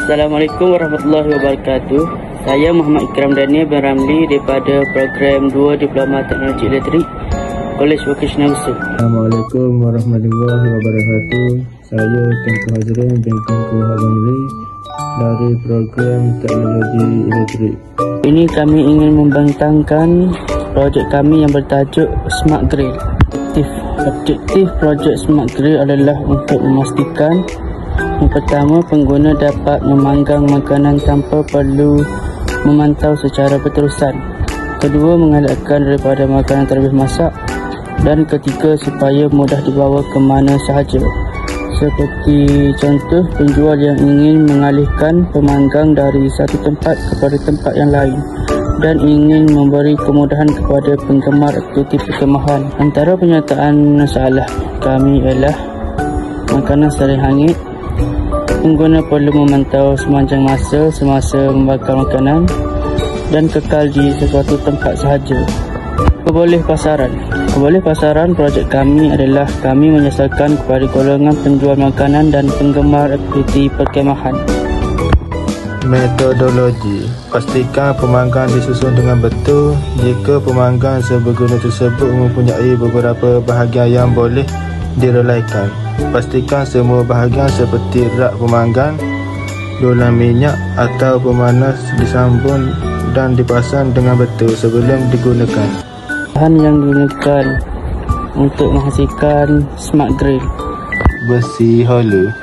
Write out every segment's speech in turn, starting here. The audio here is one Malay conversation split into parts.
Assalamualaikum warahmatullahi wabarakatuh. Saya Muhammad Ikram Daniel bin Ramli daripada program 2 Diploma Teknologi Elektrik Kolej Vocational Usul. Assalamualaikum warahmatullahi wabarakatuh. Saya Tengku Hazrin bin Tengku Hazrin dari program Teknologi Elektrik. Ini kami ingin membentangkan projek kami yang bertajuk Smart Grill. Objektif projek Smart Grill adalah untuk memastikan yang pertama, pengguna dapat memanggang makanan tanpa perlu memantau secara berterusan. Kedua, mengelakkan daripada makanan terlebih masak. Dan ketiga, supaya mudah dibawa ke mana sahaja. Seperti contoh, penjual yang ingin mengalihkan pemanggang dari satu tempat kepada tempat yang lain dan ingin memberi kemudahan kepada penggemar aktiviti perkemahan. Antara penyataan masalah kami ialah makanan sering hangit. Pengguna perlu memantau sepanjang masa semasa membakar makanan dan kekal di sesuatu tempat sahaja. Keboleh pasaran projek kami adalah kami menyasarkan kepada golongan penjual makanan dan penggemar aktiviti perkemahan. Metodologi: pastikan pemanggang disusun dengan betul. Jika pemanggang seberguna tersebut mempunyai beberapa bahagian yang boleh direlaikan, pastikan semua bahagian seperti rak pemanggang, dolan minyak atau pemanas disambung dan dipasang dengan betul sebelum digunakan. Bahan yang digunakan untuk menghasilkan Smart Grill: besi hollow,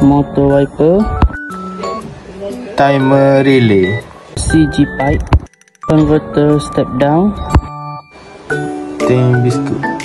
motor wiper, timer relay, CG pipe, converter step down, tin biskut.